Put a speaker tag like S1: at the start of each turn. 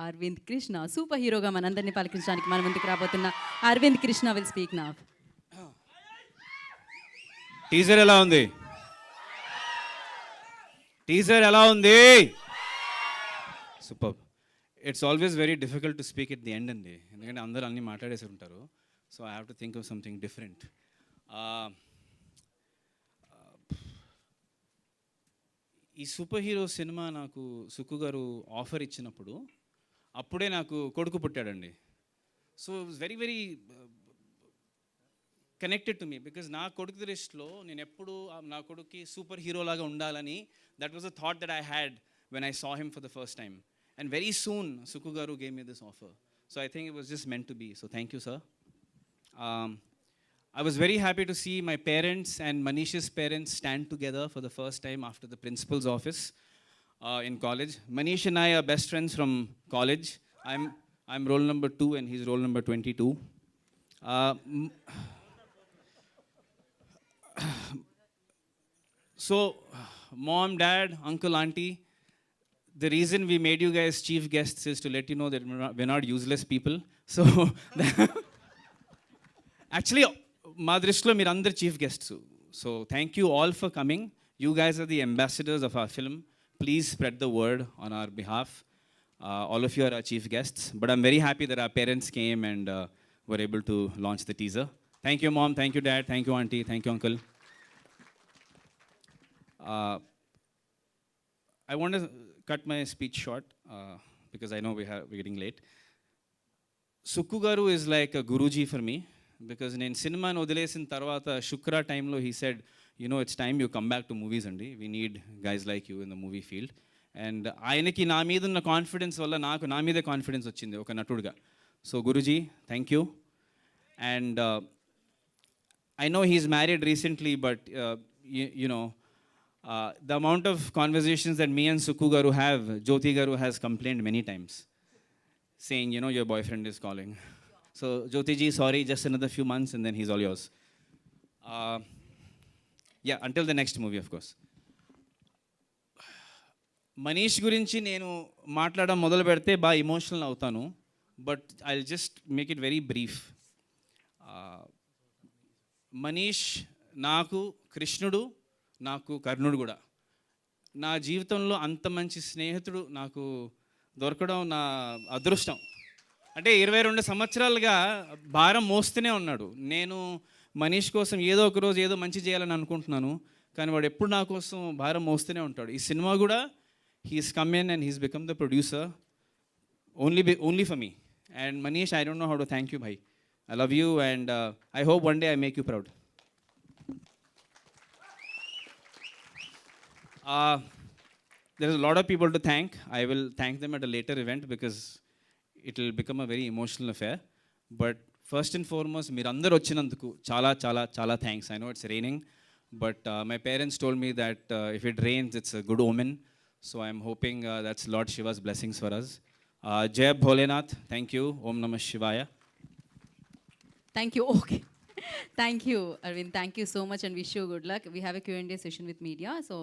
S1: Arvind Krishna super హీరోగా మనందరినీ పలికించడానికి మన ముందుకు రాబోతున్న Arvind Krishna will speak now.
S2: Teaser ఎలా ఉంది? టీజర్ ఎలా ఉంది? Super. It's always very difficult to speak at the end అండి, ఎందుకంటే అందరూ అన్నీ మాట్లాడేసి ఉంటారు. So I have to think of something different. ఈ సూపర్ హీరో సినిమా నాకు సుక్కు గారు ఆఫర్ ఇచ్చినప్పుడు అప్పుడే నాకు కొడుకు పుట్టాడండి. So it's very very connected to me, because నా కొడుకు దృష్టిలో నేను ఎప్పుడు నా కొడుకుకి సూపర్ హీరో లాగా ఉండాలని, that was a thought that I had when I saw him for the first time. And very soon Sukku garu gave me this offer. So I think it was just meant to be. So thank you sir. I was very happy to see my parents and Manish's parents stand together for the first time after the principal's office in college. Manish and I are best friends from college. I'm roll number 2 and he's roll number 22. So, mom, dad, uncle, auntie, the reason we made you guys chief guests is to let you know that we're not useless people. So, actually, మా దృష్టిలో మీరు అందరు chief guests. So thank you all for coming. You guys are the ambassadors of our film. Please spread the word on our behalf. All of you are our chief guests. But I'm very happy that our parents came and were able to launch the teaser. Thank you mom, thank you dad, thank you aunty, thank you uncle. I want to cut my speech short because I know we're getting late. Sukku Garu is like a Guruji for me. Because నేను సినిమాని వదిలేసిన తర్వాత శుక్ర టైంలో he said, it's time you come back to movies అండి, we need guys like you in the movie field. And ఆయనకి నా మీద ఉన్న కాన్ఫిడెన్స్ వల్ల నాకు నా మీదే కాన్ఫిడెన్స్ వచ్చింది ఒక నటుడుగా. So Guruji, thank you. And I know he's married recently, but the amount of conversations that me and Sukku Garu have, Jyoti Garu has complained many times, saying, your boyfriend is calling. So, Jyoti ji, sorry, just another few months and then he's all yours. Yeah, until the next movie, of course. Manish గురించి నేను మాట్లాడడం మొదలు పెడితే బాగా emotional అవుతాను, but I just make it very brief. Manish నాకు కృష్ణుడు, నాకు కర్ణుడు కూడా. నా జీవితంలో అంత మంచి స్నేహితుడు నాకు దొరకడం నా అదృష్టం. అంటే 22 సంవత్సరాలుగా భారం మోస్తూనే ఉన్నాడు. నేను మనీష్ కోసం ఏదో ఒక రోజు ఏదో మంచి చేయాలని అనుకుంటున్నాను, కానీ వాడు ఎప్పుడు నా కోసం భారం మోస్తూనే ఉంటాడు. ఈ సినిమా కూడా he's come in and he's become the producer only for me. And Manish, I don't know how to thank you భై. I love you and I hope one day I make you proud. There is a lot of people to thank. I will thank them at a later event because it will become a very emotional affair. But first and foremost, మీరందరూ వచ్చినందుకు చాలా చాలా చాలా thanks. I know it's raining, but my parents told me that if it rains, it's a good omen. So I'm hoping that's Lord Shiva's blessings for us. Jai Bholenath, thank you. Om Namah Shivaya.
S1: Thank you. Okay. Thank you, Arvind. Thank you so much and wish you good luck. We have a Q&A session with media. So